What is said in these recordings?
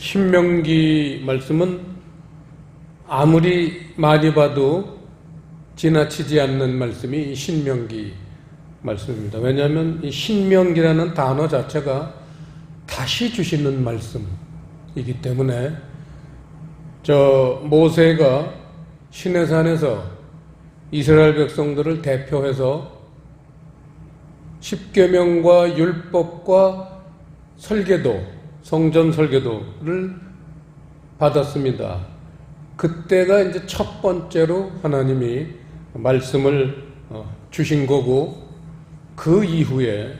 신명기 말씀은 아무리 많이 봐도 지나치지 않는 말씀이 신명기 말씀입니다. 왜냐하면 이 신명기라는 단어 자체가 다시 주시는 말씀이기 때문에 모세가 시내산에서 이스라엘 백성들을 대표해서 십계명과 율법과 설계도, 성전 설계도를 받았습니다. 그때가 이제 첫 번째로 하나님이 말씀을 주신 거고, 그 이후에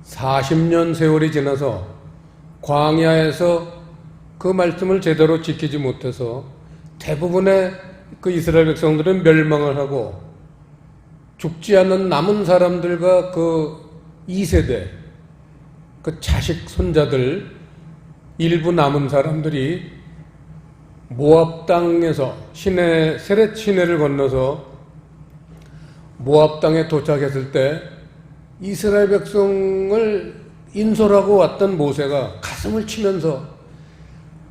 40년 세월이 지나서 광야에서 그 말씀을 제대로 지키지 못해서 대부분의 그 이스라엘 백성들은 멸망을 하고, 죽지 않은 남은 사람들과 그 2세대, 그 자식, 손자들, 일부 남은 사람들이 모압 땅에서 세렛 시내를 건너서 모압 땅에 도착했을 때 이스라엘 백성을 인솔하고 왔던 모세가 가슴을 치면서,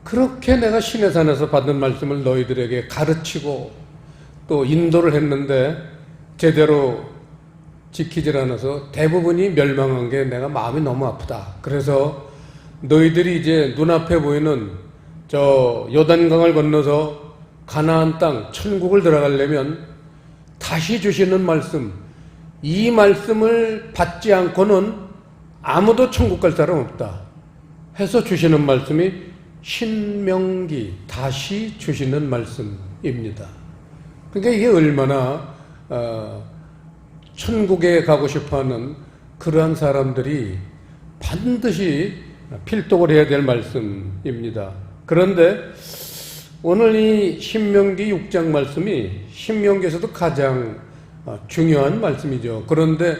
그렇게 내가 시내산에서 받은 말씀을 너희들에게 가르치고 또 인도를 했는데 제대로 지키질 않아서 대부분이 멸망한 게 내가 마음이 너무 아프다. 그래서 너희들이 이제 눈앞에 보이는 저 요단강을 건너서 가나안 땅, 천국을 들어가려면 다시 주시는 말씀, 이 말씀을 받지 않고는 아무도 천국 갈 사람 없다 해서 주시는 말씀이 신명기, 다시 주시는 말씀입니다. 그러니까 이게 얼마나 천국에 가고 싶어하는 그러한 사람들이 반드시 필독을 해야 될 말씀입니다. 그런데 오늘 이 신명기 6장 말씀이 신명기에서도 가장 중요한 말씀이죠. 그런데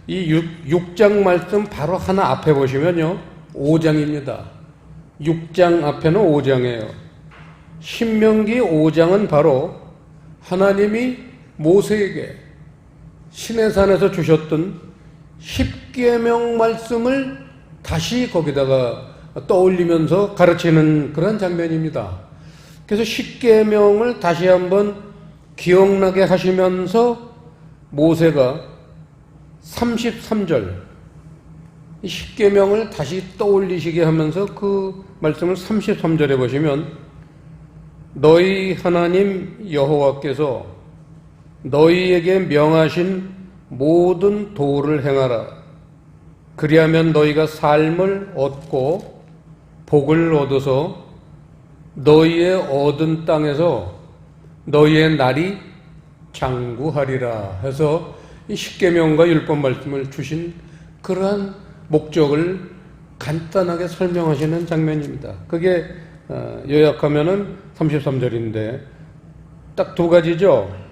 이 6장 말씀 바로 하나 앞에 보시면요, 5장입니다. 6장 앞에는 5장이에요. 신명기 5장은 바로 하나님이 모세에게 시내산에서 주셨던 십계명 말씀을 다시 거기다가 떠올리면서 가르치는 그런 장면입니다. 그래서 십계명을 다시 한번 기억나게 하시면서 모세가 33절 십계명을 다시 떠올리시게 하면서 그 말씀을 33절에 보시면, 너희 하나님 여호와께서 너희에게 명하신 모든 도를 행하라. 그리하면 너희가 삶을 얻고 복을 얻어서 너희의 얻은 땅에서 너희의 날이 장구하리라 해서 이 십계명과 율법 말씀을 주신 그러한 목적을 간단하게 설명하시는 장면입니다. 그게 요약하면은 33절인데 딱 두 가지죠.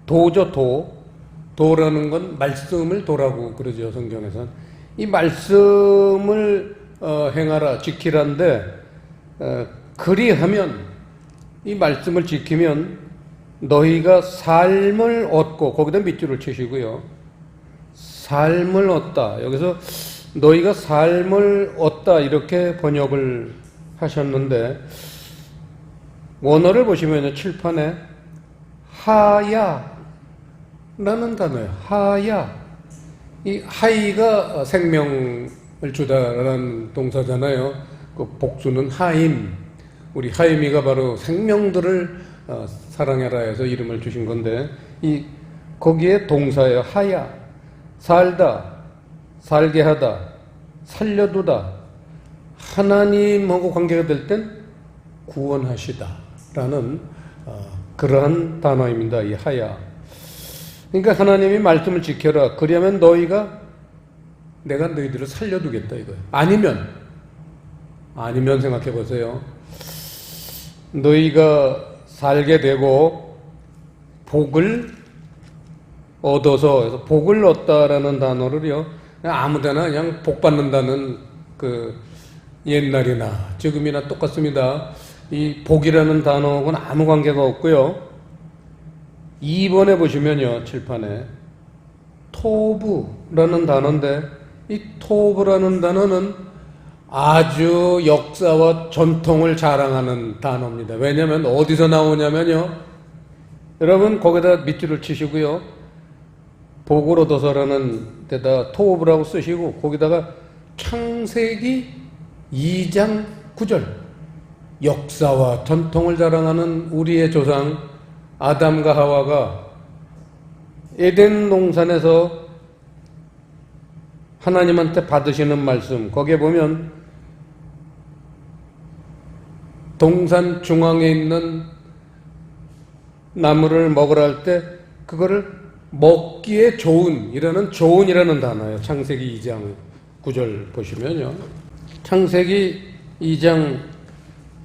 도죠, 도. 도라는 건 말씀을 도라고 그러죠, 성경에서는. 이 말씀을 행하라, 지키라인데, 그리하면, 이 말씀을 지키면 너희가 삶을 얻고, 거기다 밑줄을 치시고요. 삶을 얻다. 여기서 너희가 삶을 얻다 이렇게 번역을 하셨는데, 원어를 보시면요, 칠판에 하야라는 단어예요. 하야. 이 하이가 생명을 주다라는 동사잖아요. 그 복수는 하임. 우리 하임이가 바로 생명들을 사랑해라 해서 이름을 주신 건데, 거기에 동사예요. 하야. 살다, 살게 하다, 살려두다. 하나님하고 관계가 될 땐 구원하시다라는 그러한 단어입니다. 이 하야. 그러니까 하나님이 말씀을 지켜라. 그러면 내가 너희들을 살려두겠다 이거예요. 아니면 생각해 보세요. 너희가 살게 되고 복을 얻어서, 그래서 복을 얻다라는 단어를요, 아무데나 그냥 복 받는다는 그 옛날이나 지금이나 똑같습니다. 이 복이라는 단어하고는 아무 관계가 없고요. 2번에 보시면요, 칠판에 토브라는 단어인데, 이 토브라는 단어는 아주 역사와 전통을 자랑하는 단어입니다. 왜냐하면 어디서 나오냐면요. 여러분 거기다 밑줄을 치시고요. 복을 얻어서라는 데다 토브라고 쓰시고 거기다가 창세기 2장 9절 역사와 전통을 자랑하는 우리의 조상 아담과 하와가 에덴 동산에서 하나님한테 받으시는 말씀 거기에 보면 동산 중앙에 있는 나무를 먹으라 할 때 그거를 먹기에 좋은이라는 단어예요. 창세기 2장 9절 보시면요. 창세기 2장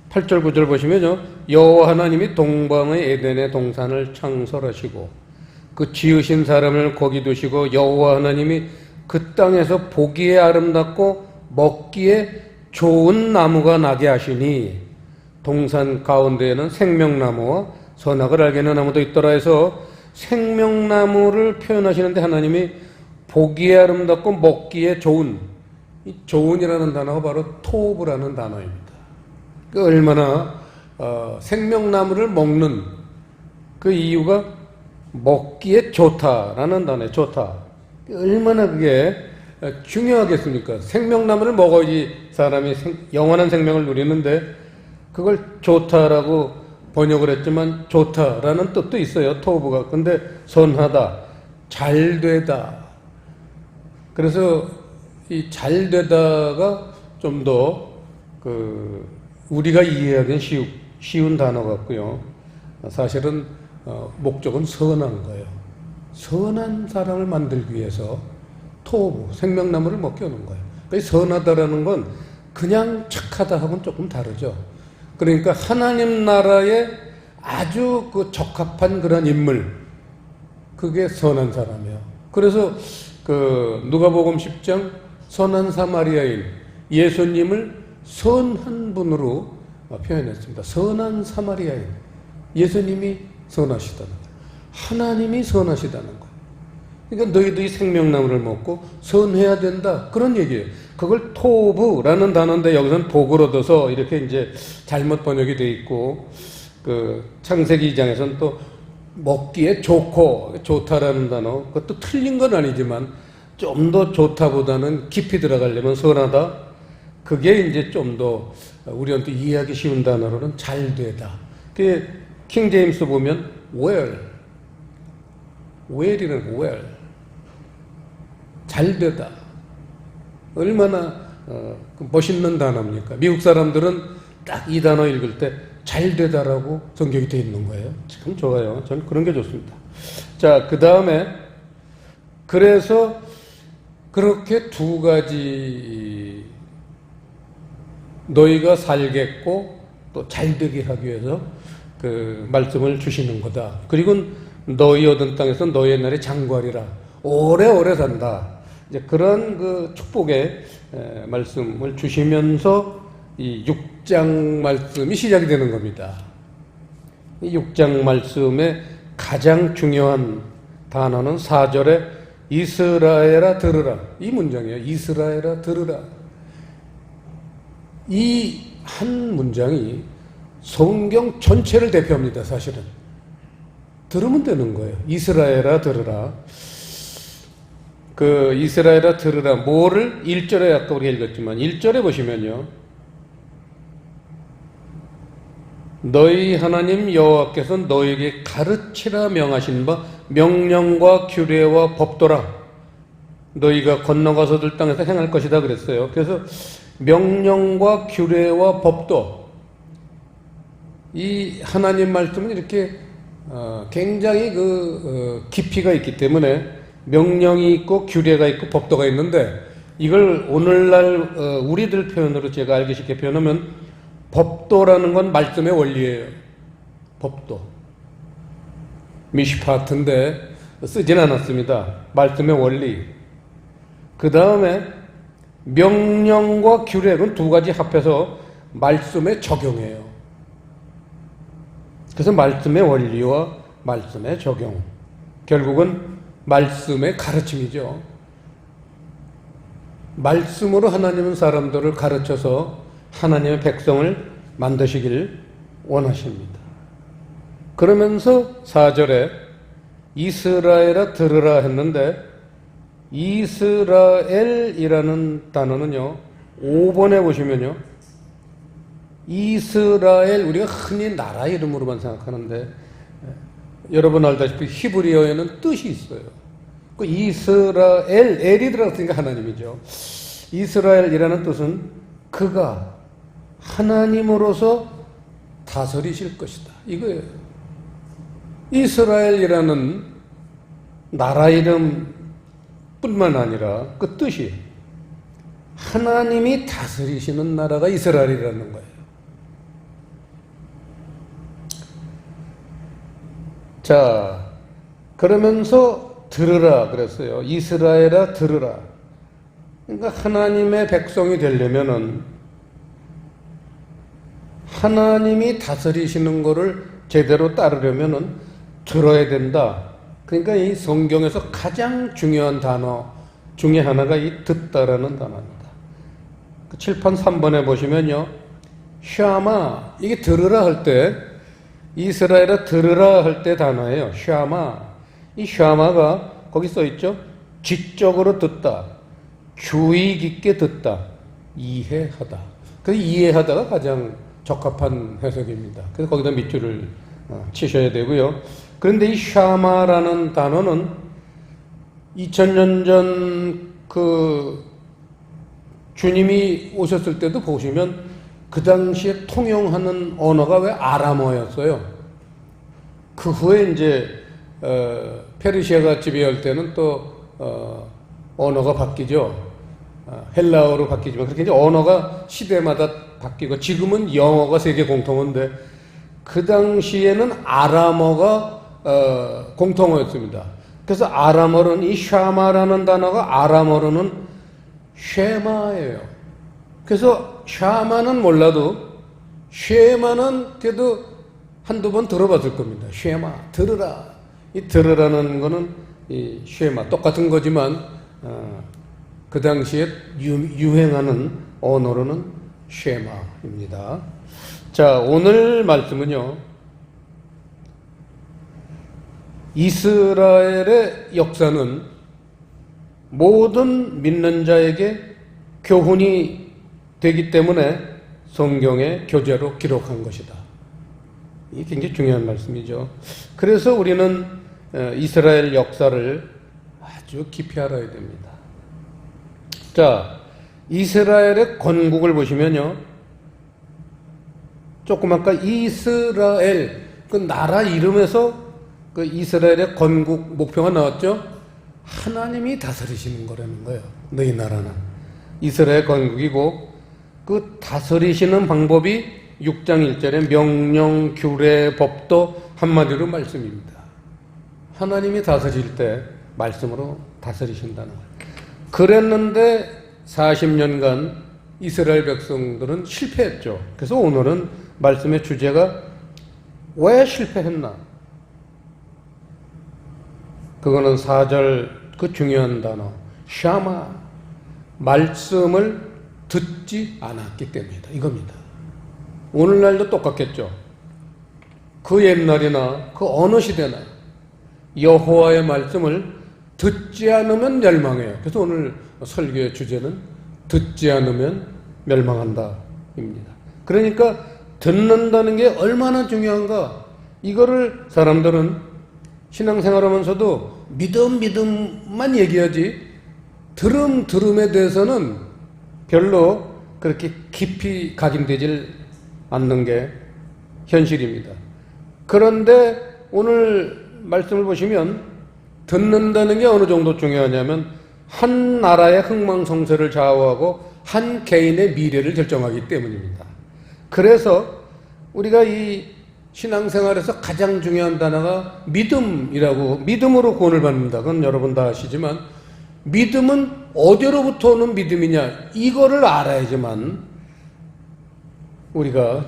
8절 9절 보시면요. 여호와 하나님이 동방의 에덴의 동산을 창설하시고 그 지으신 사람을 거기 두시고 여호와 하나님이 그 땅에서 보기에 아름답고 먹기에 좋은 나무가 나게 하시니 동산 가운데에는 생명나무와 선악을 알게 하는 나무도 있더라 해서 생명나무를 표현하시는데 하나님이 보기에 아름답고 먹기에 좋은 이 좋은이라는 단어가 바로 토브라는 단어입니다. 그 얼마나 생명나무를 먹는 그 이유가 먹기에 좋다라는 단어예요. 좋다. 얼마나 그게 중요하겠습니까? 생명나무를 먹어야지 사람이 영원한 생명을 누리는데 그걸 좋다라고 번역을 했지만 좋다라는 뜻도 있어요. 토브가. 근데 선하다, 잘되다. 그래서 이 잘되다가 좀 더 우리가 이해하기는 쉬운 단어 같고요. 사실은 목적은 선한 거예요. 선한 사람을 만들기 위해서 토브, 생명나무를 먹게 하는 거예요. 그러니까 선하다라는 건 그냥 착하다하고는 조금 다르죠. 그러니까 하나님 나라에 아주 적합한 그런 인물, 그게 선한 사람이에요. 그래서 누가복음 10장 선한 사마리아인 예수님을 선한 분으로 표현했습니다. 선한 사마리아인. 예수님이 선하시다는 거예요. 하나님이 선하시다는 거예요. 그러니까 너희들이 생명나무를 먹고 선해야 된다. 그런 얘기예요. 그걸 토브라는 단어인데 여기서는 복을 얻어서 이렇게 이제 잘못 번역이 되어 있고 창세기 2장에서는 또 먹기에 좋고 좋다라는 단어 그것도 틀린 건 아니지만 좀 더 좋다보다는 깊이 들어가려면 선하다. 그게 이제 좀 더 우리한테 이해하기 쉬운 단어로는 잘되다. 그게 킹제임스 보면 well이라는 well 잘되다. 얼마나 멋있는 단어입니까? 미국 사람들은 딱 이 단어 읽을 때 잘되다라고 성경이 되어 있는 거예요. 참 좋아요. 저는 그런 게 좋습니다. 자, 그 다음에 그래서 그렇게 두 가지 너희가 살겠고 또 잘되게 하기 위해서 그 말씀을 주시는 거다. 그리고 너희 얻은 땅에서 너희 옛날에 장구하리라. 오래오래 산다. 이제 그런 축복의 말씀을 주시면서 이 6장 말씀이 시작이 되는 겁니다. 이 6장 말씀의 가장 중요한 단어는 4절에 이스라엘아 들으라. 이 문장이에요. 이스라엘아 들으라. 이 한 문장이 성경 전체를 대표합니다. 사실은. 들으면 되는 거예요. 이스라엘아 들으라. 이스라엘아 들으라. 뭐를 1절에 아까 우리가 읽었지만 1절에 보시면요. 너희 하나님 여호와께서 너희에게 가르치라 명하신 바 명령과 규례와 법도라. 너희가 건너가서들 땅에서 행할 것이다 그랬어요. 그래서 명령과 규례와 법도 이 하나님 말씀은 이렇게 굉장히 깊이가 있기 때문에 명령이 있고 규례가 있고 법도가 있는데 이걸 오늘날 우리들 표현으로 제가 알기 쉽게 표현하면 법도라는 건 말씀의 원리예요. 법도. 미시파트인데 쓰진 않았습니다. 말씀의 원리. 그 다음에 명령과 규례는 두 가지 합해서 말씀의 적용이에요. 그래서 말씀의 원리와 말씀의 적용. 결국은 말씀의 가르침이죠. 말씀으로 하나님은 사람들을 가르쳐서 하나님의 백성을 만드시길 원하십니다. 그러면서 4절에 이스라엘아 들으라 했는데 이스라엘이라는 단어는요 5번에 보시면요 이스라엘 우리가 흔히 나라 이름으로만 생각하는데 여러분 알다시피 히브리어에는 뜻이 있어요. 그 이스라엘 엘이 들어갔으니까 하나님이죠. 이스라엘이라는 뜻은 그가 하나님으로서 다스리실 것이다 이거예요. 이스라엘이라는 나라 이름 뿐만 아니라 그 뜻이 하나님이 다스리시는 나라가 이스라엘이라는 거예요. 자, 그러면서 들으라 그랬어요. 이스라엘아 들으라. 그러니까 하나님의 백성이 되려면은 하나님이 다스리시는 것을 제대로 따르려면은 들어야 된다. 그러니까 이 성경에서 가장 중요한 단어 중에 하나가 이 듣다라는 단어입니다. 7판 3번에 보시면요. 샤마, 이게 들으라 할 때, 이스라엘아 들으라 할 때 단어예요. 샤마. 이 샤마가 거기 써 있죠. 지적으로 듣다. 주의 깊게 듣다. 이해하다. 그 이해하다가 가장 적합한 해석입니다. 그래서 거기다 밑줄을 치셔야 되고요. 그런데 이 샤마라는 단어는 2000년 전 그 주님이 오셨을 때도 보시면 그 당시에 통용하는 언어가 왜 아람어였어요. 그 후에 이제 페르시아가 지배할 때는 또 언어가 바뀌죠. 헬라어로 바뀌지만 그렇게 이제 언어가 시대마다 바뀌고 지금은 영어가 세계 공통어인데 그 당시에는 아람어가 공통어였습니다. 그래서 아람어로는 이 샤마라는 단어가 아람어로는 쉐마예요. 그래서 샤마는 몰라도 쉐마는 그래도 한두 번 들어봤을 겁니다. 쉐마, 들으라. 이 들으라는 거는 이 쉐마 똑같은 거지만 그 당시에 유행하는 언어로는 쉐마입니다. 자, 오늘 말씀은요. 이스라엘의 역사는 모든 믿는 자에게 교훈이 되기 때문에 성경의 교재로 기록한 것이다. 이게 굉장히 중요한 말씀이죠. 그래서 우리는 이스라엘 역사를 아주 깊이 알아야 됩니다. 자, 이스라엘의 건국을 보시면요. 조금 아까 이스라엘, 그 나라 이름에서 그 이스라엘의 건국 목표가 나왔죠? 하나님이 다스리시는 거라는 거예요. 너희 나라는. 이스라엘 건국이고 그 다스리시는 방법이 6장 1절에 명령, 규례, 법도 한마디로 말씀입니다. 하나님이 다스릴 때 말씀으로 다스리신다는 거예요. 그랬는데 40년간 이스라엘 백성들은 실패했죠. 그래서 오늘은 말씀의 주제가 왜 실패했나? 그거는 4절 그 중요한 단어 샤마, 말씀을 듣지 않았기 때문이다. 이겁니다. 오늘날도 똑같겠죠. 그 옛날이나 그 어느 시대나 여호와의 말씀을 듣지 않으면 멸망해요. 그래서 오늘 설교의 주제는 듣지 않으면 멸망한다 입니다. 그러니까 듣는다는 게 얼마나 중요한가. 이거를 사람들은 신앙생활하면서도 믿음만 얘기하지 들음에 대해서는 별로 그렇게 깊이 각인되질 않는 게 현실입니다. 그런데 오늘 말씀을 보시면 듣는다는 게 어느 정도 중요하냐면 한 나라의 흥망성쇠를 좌우하고 한 개인의 미래를 결정하기 때문입니다. 그래서 우리가 이 신앙생활에서 가장 중요한 단어가 믿음이라고, 믿음으로 구원을 받는다. 그건 여러분 다 아시지만 믿음은 어디로부터 오는 믿음이냐 이거를 알아야지만 우리가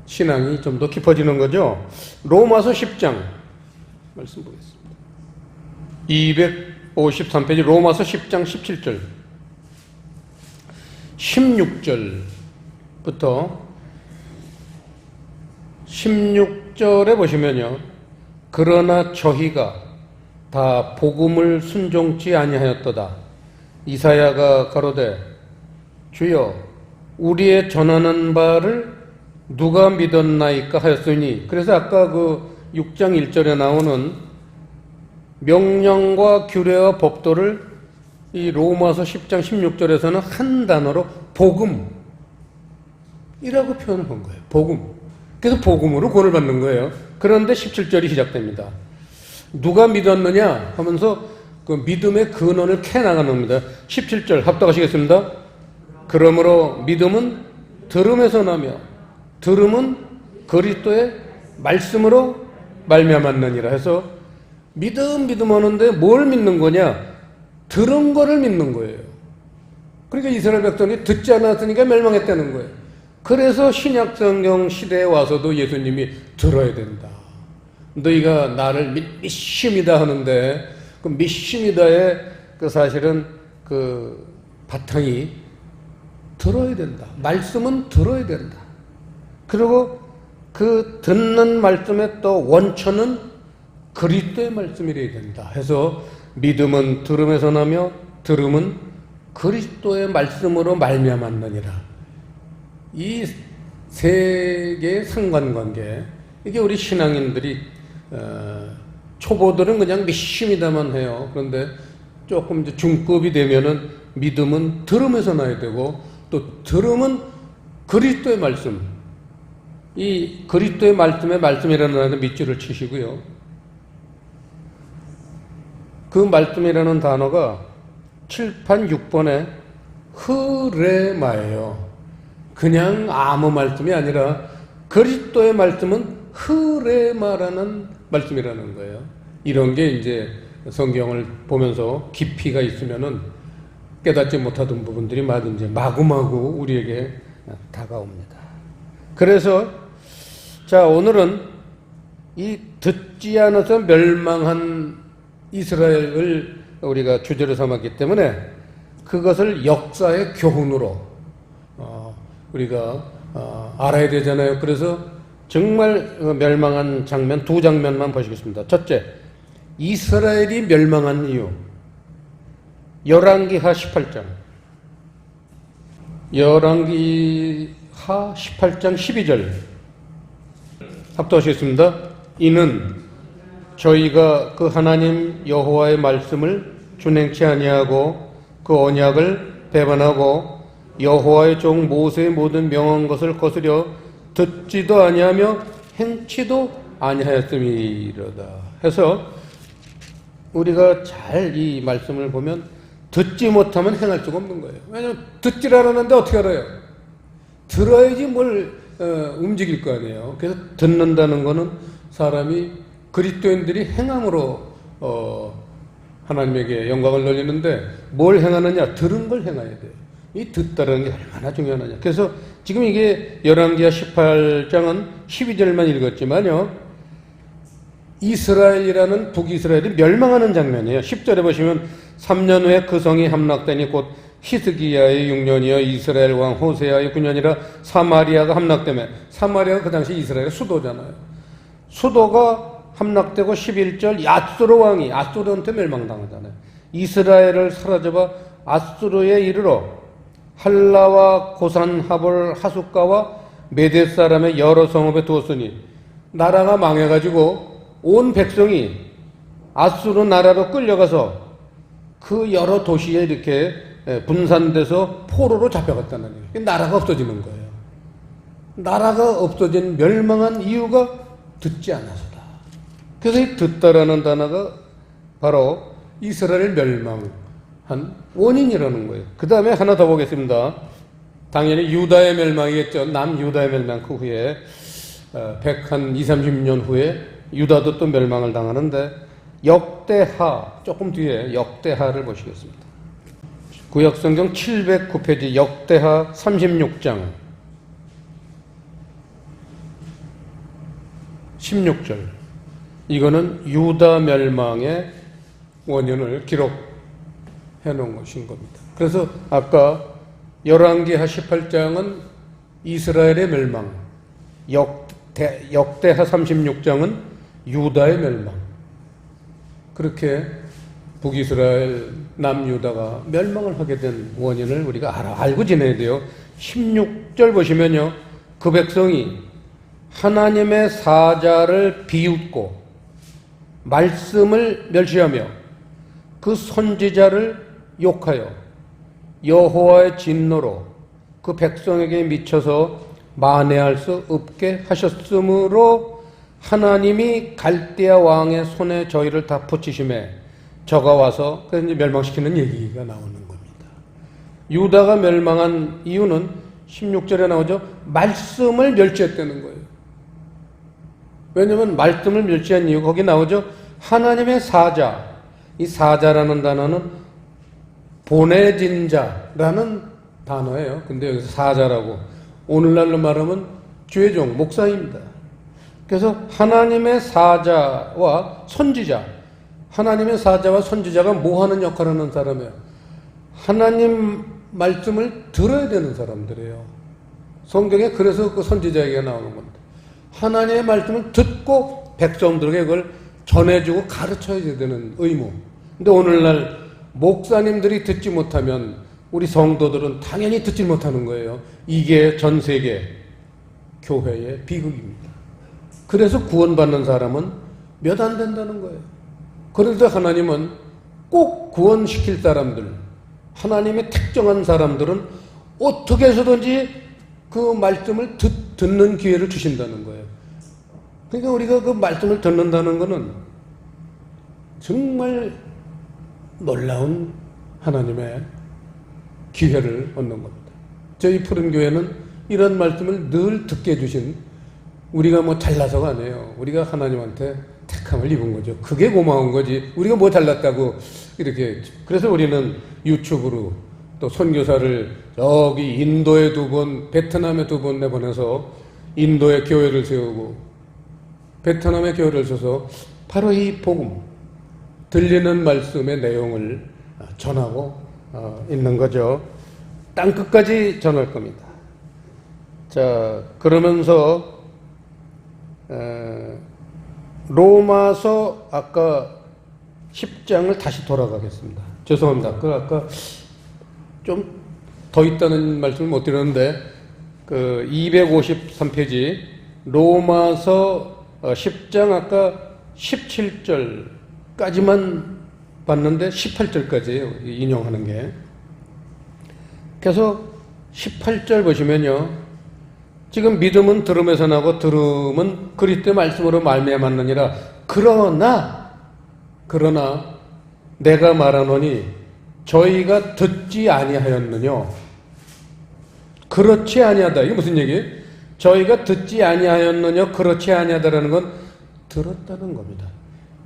신앙이 좀 더 깊어지는 거죠. 로마서 10장 말씀 보겠습니다. 253페이지 로마서 10장 17절 16절부터 16절에 보시면요. 그러나 저희가 다 복음을 순종치 아니하였도다. 이사야가 가로되 주여 우리의 전하는 바를 누가 믿었나이까 하였으니, 그래서 아까 그 6장 1절에 나오는 명령과 규례와 법도를 이 로마서 10장 16절에서는 한 단어로 복음이라고 표현을 한 거예요. 복음. 그래서 복음으로 구원을 받는 거예요. 그런데 17절이 시작됩니다. 누가 믿었느냐 하면서 그 믿음의 근원을 캐 나가는 겁니다. 17절 합독하시겠습니다. 그러므로 믿음은 들음에서 나며 들음은 그리스도의 말씀으로 말미암았느니라 해서 믿음 하는데 뭘 믿는 거냐? 들은 거를 믿는 거예요. 그러니까 이스라엘 백성이 듣지 않았으니까 멸망했다는 거예요. 그래서 신약성경 시대에 와서도 예수님이 들어야 된다. 너희가 나를 믿습니다 하는데 그 믿습니다의 그 사실은 그 바탕이 들어야 된다. 말씀은 들어야 된다. 그리고 그 듣는 말씀의 또 원천은 그리스도의 말씀이래야 된다 해서 믿음은 들음에서 나며 들음은 그리스도의 말씀으로 말미암았느니라. 이 세 개의 상관관계, 이게 우리 신앙인들이 초보들은 그냥 믿습니다만 해요. 그런데 조금 이제 중급이 되면은 믿음은 들음에서 나야 되고 또 들음은 그리스도의 말씀, 이 그리스도의 말씀이라는 단어에 밑줄을 치시고요. 그 말씀이라는 단어가 7판 6번에 흐레마예요. 그냥 아무 말씀이 아니라 그리스도의 말씀은 흐레마라는 말씀이라는 거예요. 이런 게 이제 성경을 보면서 깊이가 있으면은 깨닫지 못하던 부분들이 이제 마구마구 우리에게 다가옵니다. 그래서 자, 오늘은 이 듣지 않아서 멸망한 이스라엘을 우리가 주제로 삼았기 때문에 그것을 역사의 교훈으로 우리가 알아야 되잖아요. 그래서 정말 멸망한 장면, 두 장면만 보시겠습니다. 첫째, 이스라엘이 멸망한 이유. 열왕기하 18장. 열왕기하 18장 12절. 합독하시겠습니다. 이는 저희가 그 하나님 여호와의 말씀을 준행치 아니하고 그 언약을 배반하고 여호와의 종 모세의 모든 명한 것을 거스려 듣지도 아니하며 행치도 아니하였음이로다 해서 우리가 잘 이 말씀을 보면 듣지 못하면 행할 수가 없는 거예요. 왜냐하면 듣질 않았는데 어떻게 알아요? 들어야지 뭘 움직일 거 아니에요. 그래서 듣는다는 거는 사람이 그리스도인들이 행함으로 하나님에게 영광을 돌리는데 뭘 행하느냐? 들은 걸 행해야 돼요. 이 듣다라는 게 얼마나 중요하느냐. 그래서 지금 이게 열왕기하 18장은 12절만 읽었지만요, 이스라엘이라는 북이스라엘이 멸망하는 장면이에요. 10절에 보시면 3년 후에 그 성이 함락되니 곧 히스기야의 6년이여 이스라엘 왕 호세아의 9년이라 사마리아가 함락되며, 사마리아가 그 당시 이스라엘의 수도잖아요. 수도가 함락되고 11절 아수르 왕이 아수르한테 멸망당하잖아요. 이스라엘을 사로잡아 아수르에 이르러 할라와 고산 하볼 하숫가와 메대 사람의 여러 성읍에 두었으니 나라가 망해가지고 온 백성이 아수르 나라로 끌려가서 그 여러 도시에 이렇게 분산돼서 포로로 잡혀갔다는 얘기예요. 나라가 없어지는 거예요. 나라가 없어진 멸망한 이유가 듣지 않아서다. 그래서 이 듣다라는 단어가 바로 이스라엘 멸망한 원인이라는 거예요. 그 다음에 하나 더 보겠습니다. 당연히 유다의 멸망이겠죠. 남유다의 멸망 그 후에 120-30년 후에 유다도 또 멸망을 당하는데, 역대하 조금 뒤에 역대하를 보시겠습니다. 구약성경 709페이지 역대하 36장 16절. 이거는 유다 멸망의 원인을 기록해 놓은 것인 겁니다. 그래서 아까 열왕기하 18장은 이스라엘의 멸망, 역대하 36장은 유다의 멸망. 그렇게 북이스라엘, 남유다가 멸망을 하게 된 원인을 우리가 알고 지내야 돼요. 16절 보시면요, 그 백성이 하나님의 사자를 비웃고 말씀을 멸시하며 그 선지자를 욕하여 여호와의 진노로 그 백성에게 미쳐서 만회할 수 없게 하셨으므로 하나님이 갈대아 왕의 손에 저희를 다 붙이심에 저가 와서 그래서 이제 멸망시키는 얘기가 나오는 겁니다. 유다가 멸망한 이유는 16절에 나오죠. 말씀을 멸시했다는 거예요. 왜냐하면 말씀을 멸시한 이유 거기 나오죠. 하나님의 사자. 이 사자라는 단어는 보내진 자라는 단어예요. 근데 여기서 사자라고 오늘날로 말하면 죄종, 목사입니다. 그래서 하나님의 사자와 선지자, 하나님의 사자와 선지자가 뭐 하는 역할을 하는 사람이에요? 하나님 말씀을 들어야 되는 사람들이에요. 성경에 그래서 그 선지자 얘기가 나오는 겁니다. 하나님의 말씀을 듣고 백성들에게 그걸 전해주고 가르쳐야 되는 의무. 근데 오늘날 목사님들이 듣지 못하면 우리 성도들은 당연히 듣지 못하는 거예요. 이게 전 세계 교회의 비극입니다. 그래서 구원받는 사람은 몇 안 된다는 거예요. 그런데 하나님은 꼭 구원시킬 사람들, 하나님의 특정한 사람들은 어떻게 해서든지 그 말씀을 듣는 기회를 주신다는 거예요. 그러니까 우리가 그 말씀을 듣는다는 것은 정말 놀라운 하나님의 기회를 얻는 겁니다. 저희 푸른교회는 이런 말씀을 늘 듣게 해주신, 우리가 뭐 잘나서가 아니에요. 우리가 하나님한테 택함을 입은 거죠. 그게 고마운 거지. 우리가 뭐 잘났다고 이렇게. 그래서 우리는 유튜브로 또 선교사를 여기 인도에 2번, 베트남에 2번 내보내서 인도에 교회를 세우고 베트남에 교회를 세워서 바로 이 복음, 들리는 말씀의 내용을 전하고 있는 거죠. 땅끝까지 전할 겁니다. 자, 그러면서 로마서 아까 10장을 다시 돌아가겠습니다. 죄송합니다. 아까 좀 더 있다는 말씀을 못 드렸는데 그 253페이지 로마서 10장 아까 17절까지만 봤는데 18절까지예요. 인용하는 게. 그래서 18절 보시면요. 지금 믿음은 들음에서 나고 들음은 그리스도의 말씀으로 말미암았느니라. 그러나 내가 말하노니 저희가 듣지 아니하였느뇨. 그렇지 아니하다. 이게 무슨 얘기예요? 저희가 듣지 아니하였느뇨. 그렇지 아니하다라는 건 들었다는 겁니다.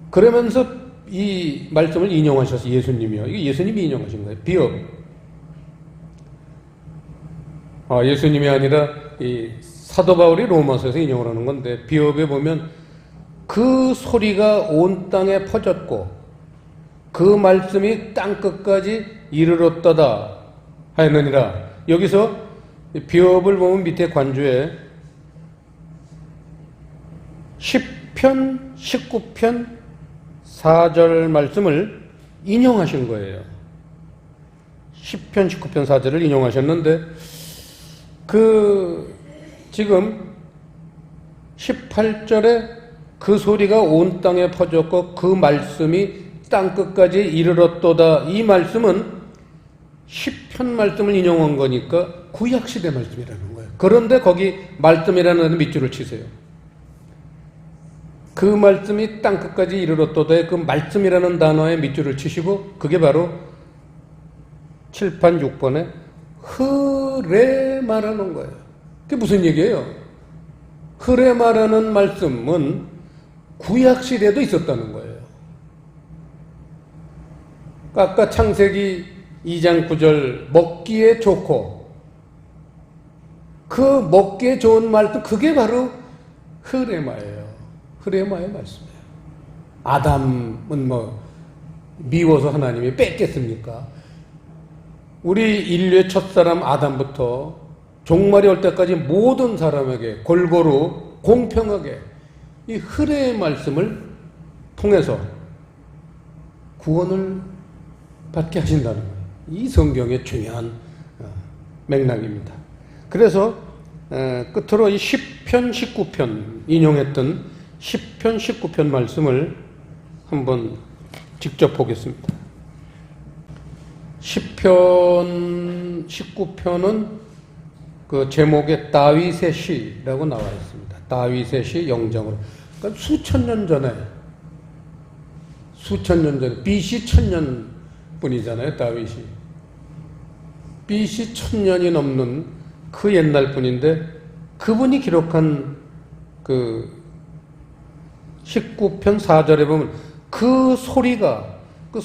그러면서 이 말씀을 인용하셔서 예수님이요. 이게 예수님이 인용하신 거예요. 비읍. 예수님이 아니라 이 사도 바울이 로마서에서 인용을 하는 건데 비읍에 보면 그 소리가 온 땅에 퍼졌고 그 말씀이 땅끝까지 이르렀다다 하였느니라. 여기서 비읍을 보면 밑에 관주에 10편, 19편 4절 말씀을 인용하신 거예요. 10편, 19편 4절을 인용하셨는데 지금 18절에 그 소리가 온 땅에 퍼졌고 그 말씀이 땅끝까지 이르렀도다. 이 말씀은 10편 말씀을 인용한 거니까 구약시대 말씀이라는 거예요. 그런데 거기 말씀이라는 밑줄을 치세요. 그 말씀이 땅끝까지 이르렀도다에 그 말씀이라는 단어에 밑줄을 치시고 그게 바로 7판 6번에 흐레 말하는 거예요. 그게 무슨 얘기예요? 흐레 말하는 말씀은 구약시대에도 있었다는 거예요. 아까 창세기 2장 9절 먹기에 좋고 그 먹기에 좋은 말도 그게 바로 흐레마예요. 흐레마의 말씀이에요. 아담은 뭐 미워서 하나님이 뺐겠습니까? 우리 인류의 첫사람 아담부터 종말이 올 때까지 모든 사람에게 골고루 공평하게 이 흐레의 말씀을 통해서 구원을 받게 하신다는 거예요. 이 성경의 중요한 맥락입니다. 그래서 끝으로 이 10편 19편 인용했던 10편 19편 말씀을 한번 직접 보겠습니다. 10편 19편은 그 제목에 다윗의 시라고 나와 있습니다. 다윗의 시 영정으로. 그러니까 수천 년 전에 BC 1000년 분이잖아요, 다윗이. BC 1000년이 넘는 그 옛날 분인데 그분이 기록한 그 19편 4절에 보면 그 소리가 그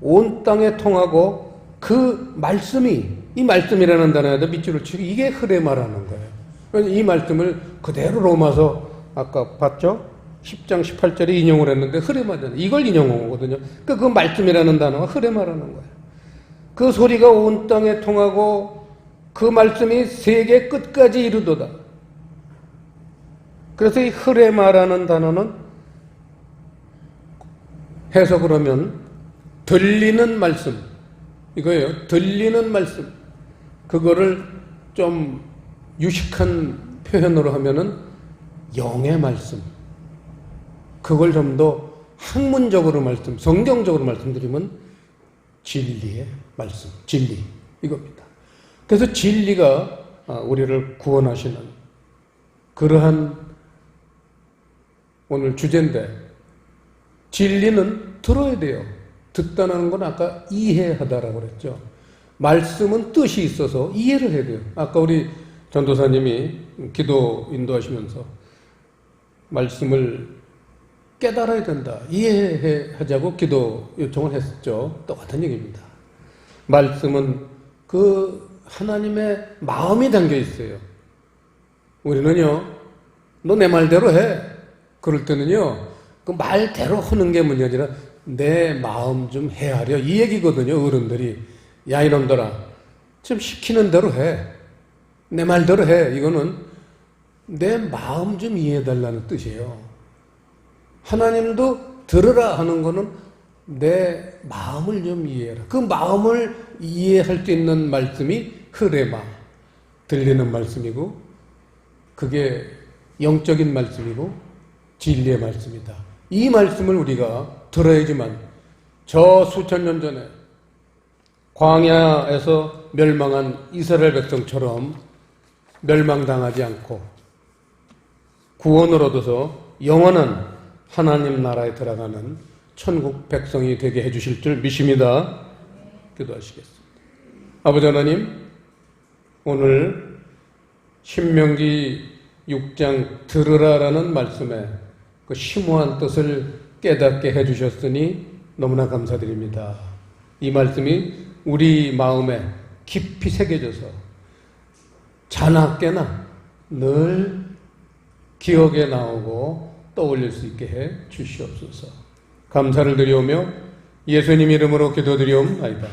온 땅에 통하고 그 말씀이, 이 말씀이라는 단어에다 밑줄을 치고 이게 흐레마라는 거예요. 그래서 이 말씀을 그대로 로마서 아까 봤죠? 10장 18절에 인용을 했는데 흐레마잖아요. 이걸 인용한 거거든요. 그러니까 그 말씀이라는 단어가 흐레마라는 거예요. 그 소리가 온 땅에 통하고 그 말씀이 세계 끝까지 이르도다. 그래서 이 흐레마라는 단어는 해석을 하면 들리는 말씀, 이거예요. 들리는 말씀. 그거를 좀 유식한 표현으로 하면은 영의 말씀. 그걸 좀 더 학문적으로 성경적으로 말씀드리면 진리의 말씀, 진리. 이겁니다. 그래서 진리가 우리를 구원하시는 그러한 오늘 주제인데, 진리는 들어야 돼요. 듣다는 건 아까 이해하다라고 그랬죠. 말씀은 뜻이 있어서 이해를 해야 돼요. 아까 우리 전도사님이 기도 인도하시면서 말씀을 깨달아야 된다, 이해하자고 기도 요청을 했었죠. 똑같은 얘기입니다. 말씀은 그 하나님의 마음이 담겨 있어요. 우리는요, 너 내 말대로 해. 그럴 때는요, 그 말대로 하는 게 문제가 아니라 내 마음 좀 헤아려, 이 얘기거든요. 어른들이 야 이놈들아 좀 시키는 대로 해, 내 말대로 해. 이거는 내 마음 좀 이해해달라는 뜻이에요. 하나님도 들으라 하는 거는 내 마음을 좀 이해해라. 그 마음을 이해할 수 있는 말씀이 흐레마, 들리는 말씀이고, 그게 영적인 말씀이고 진리의 말씀이다. 이 말씀을 우리가 들어야지만 저 수천 년 전에 광야에서 멸망한 이스라엘 백성처럼 멸망당하지 않고 구원을 얻어서 영원한 하나님 나라에 들어가는 천국 백성이 되게 해주실 줄 믿습니다. 기도하시겠습니다. 아버지 하나님, 오늘 신명기 6장 들으라라는 말씀에 그 심오한 뜻을 깨닫게 해주셨으니 너무나 감사드립니다. 이 말씀이 우리 마음에 깊이 새겨져서 자나 깨나 늘 기억에 나오고 떠올릴 수 있게 해 주시옵소서. 감사를 드리오며 예수님 이름으로 기도드리옵나이다.